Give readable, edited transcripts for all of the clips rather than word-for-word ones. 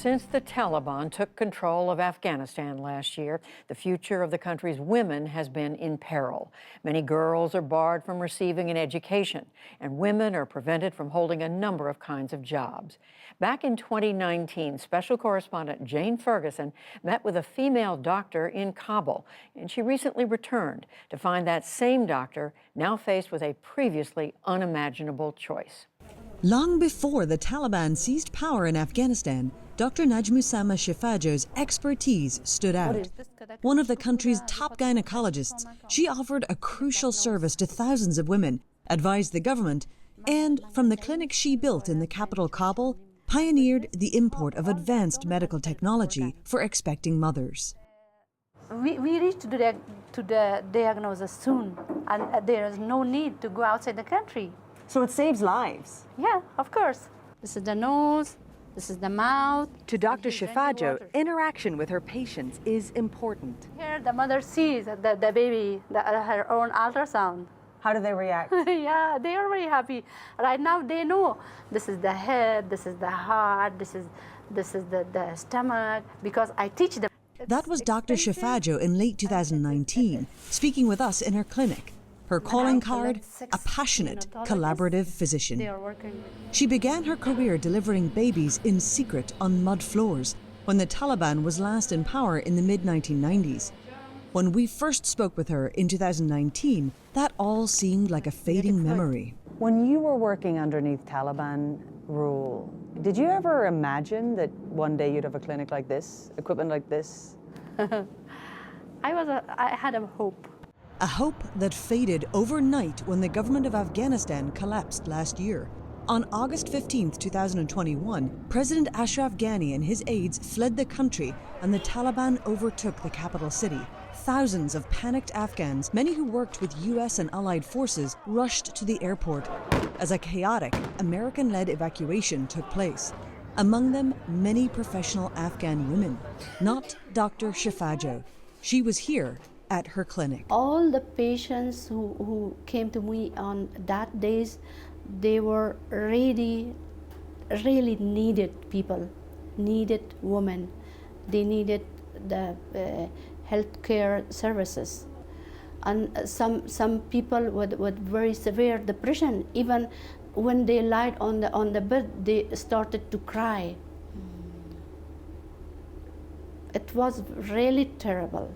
Since the Taliban took control of Afghanistan last year, the future of the country's women has been in peril. Many girls are barred from receiving an education, and women are prevented from holding a number of kinds of jobs. Back in 2019, special correspondent Jane Ferguson met with a female doctor in Kabul, and she recently returned to find that same doctor now faced with a previously unimaginable choice. Long before the Taliban seized power in Afghanistan, Dr. Najmusama Shifajo's expertise stood out. One of the country's top gynecologists, she offered a crucial service to thousands of women, advised the government, and from the clinic she built in the capital Kabul, pioneered the import of advanced medical technology for expecting mothers. We reached to the diagnosis soon, and there is no need to go outside the country. So it saves lives? Yeah, of course. This is the nose, this is the mouth. To Dr. Shifajo, interaction with her patients is important. Here the mother sees the baby, her own ultrasound. How do they react? Yeah, they are very happy. Right now they know this is the head, this is the heart, this is the stomach, because I teach them. That was Dr. Shifajo in late 2019, speaking with us in her clinic. Her calling card, a passionate, collaborative physician. She began her career delivering babies in secret on mud floors when the Taliban was last in power in the mid-1990s. When we first spoke with her in 2019, that all seemed like a fading memory. When you were working underneath Taliban rule, did you ever imagine that one day you'd have a clinic like this, equipment like this? I had a hope. A hope that faded overnight when the government of Afghanistan collapsed last year. On August 15, 2021, President Ashraf Ghani and his aides fled the country and the Taliban overtook the capital city. Thousands of panicked Afghans, many who worked with US and allied forces, rushed to the airport as a chaotic, American-led evacuation took place. Among them, many professional Afghan women. Not Dr. Shifajo. She was here at her clinic. All the patients who came to me on that days, they were really needed people, needed women. They needed the healthcare services. And some people with very severe depression, even when they lied on the bed, they started to cry. It was really terrible.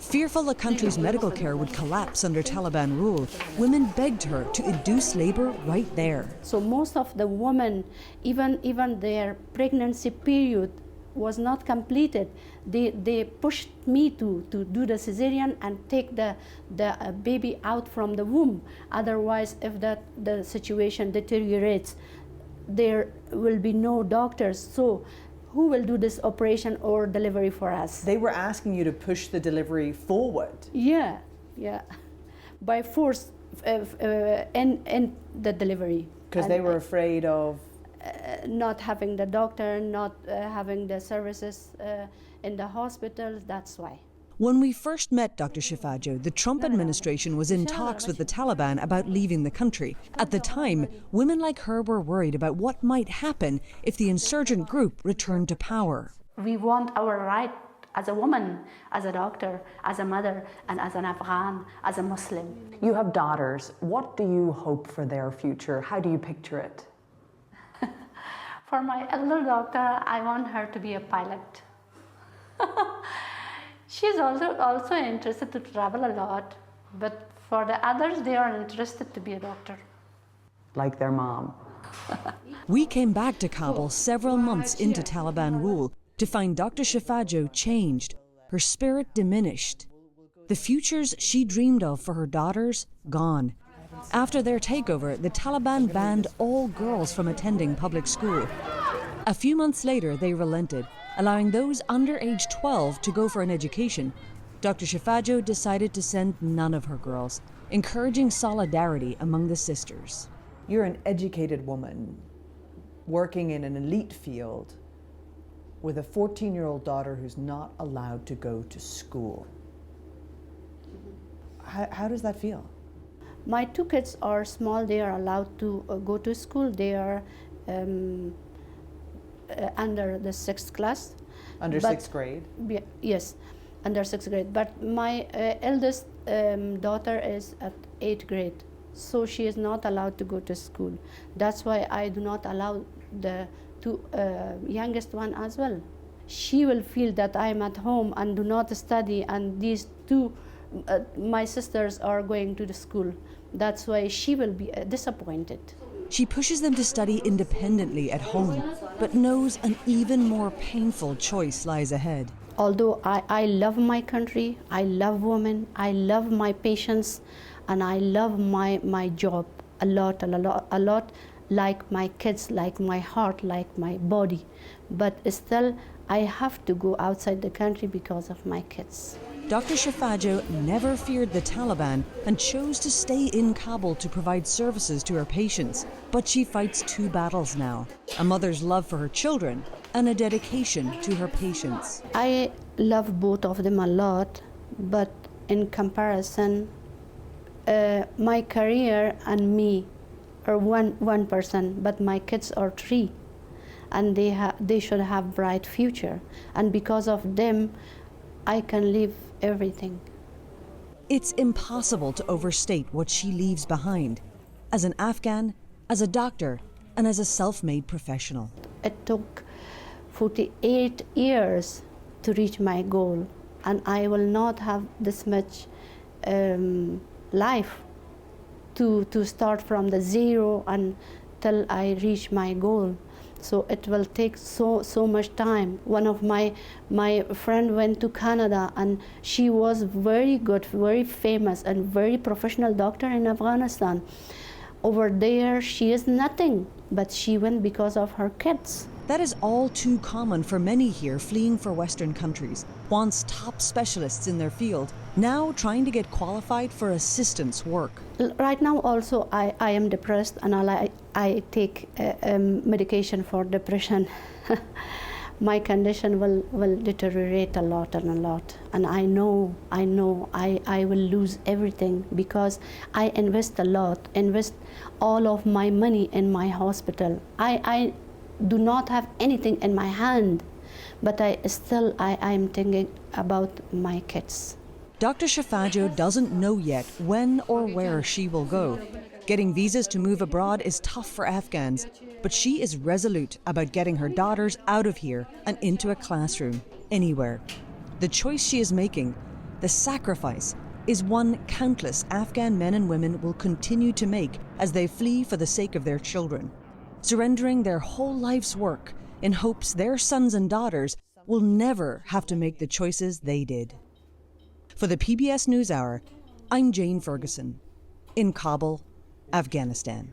Fearful the country's medical care would collapse under Taliban rule, women begged her to induce labor right there. So most of the women, even their pregnancy period was not completed. They pushed me to do the cesarean and take the baby out from the womb. Otherwise, if the situation deteriorates, there will be no doctors. So who will do this operation or delivery for us? They were asking you to push the delivery forward. Yeah. By force, end the delivery. Because they were afraid of? Not having the doctor, not having the services in the hospitals, that's why. When we first met Dr. Shifajo, the Trump administration was in talks with the Taliban about leaving the country. At the time, women like her were worried about what might happen if the insurgent group returned to power. We want our right as a woman, as a doctor, as a mother, and as an Afghan, as a Muslim. You have daughters. What do you hope for their future? How do you picture it? For my elder daughter, I want her to be a pilot. She's also interested to travel a lot, but for the others, they are interested to be a doctor. Like their mom. We came back to Kabul several months into Taliban rule to find Dr. Shifajo changed, her spirit diminished. The futures she dreamed of for her daughters, gone. After their takeover, the Taliban banned all girls from attending public school. A few months later, they relented, allowing those under age 12 to go for an education. Dr. Shifajo decided to send none of her girls, encouraging solidarity among the sisters. You're an educated woman working in an elite field with a 14-year-old daughter who's not allowed to go to school. How does that feel? My two kids are small. They are allowed to go to school. They are under the 6th class. Under But- 6th grade? Yes, under 6th grade. But my eldest daughter is at 8th grade, so she is not allowed to go to school. That's why I do not allow the two youngest one as well. She will feel that I'm at home and do not study, and these two, my sisters, are going to the school. That's why she will be disappointed. She pushes them to study independently at home, but knows an even more painful choice lies ahead. Although I love my country, I love women, I love my patients, and I love my job a lot, like my kids, like my heart, like my body. But still, I have to go outside the country because of my kids. Dr. Shefajo never feared the Taliban and chose to stay in Kabul to provide services to her patients. But she fights two battles now: a mother's love for her children and a dedication to her patients. I love both of them a lot, but in comparison, my career and me are one person, but my kids are three, and they should have bright future. And because of them, I can leave everything. It's impossible to overstate what she leaves behind as an Afghan, as a doctor, and as a self-made professional. It took 48 years to reach my goal, and I will not have this much life to start from the zero until I reach my goal. So it will take so much time. One of my friend went to Canada, and she was very good, very famous, and very professional doctor in Afghanistan. Over there, she is nothing, but she went because of her kids. That is all too common for many here fleeing for Western countries, once top specialists in their field, now trying to get qualified for assistance work. Right now also I am depressed, and I take medication for depression. My condition will deteriorate a lot, and I know I will lose everything because I invest a lot, invest all of my money in my hospital. I do not have anything in my hand, but I am thinking about my kids. Dr. Shefajo doesn't know yet when or where she will go. Getting visas to move abroad is tough for Afghans, but she is resolute about getting her daughters out of here and into a classroom, anywhere. The choice she is making, the sacrifice, is one countless Afghan men and women will continue to make as they flee for the sake of their children, surrendering their whole life's work in hopes their sons and daughters will never have to make the choices they did. For the PBS NewsHour, I'm Jane Ferguson, in Kabul, Afghanistan.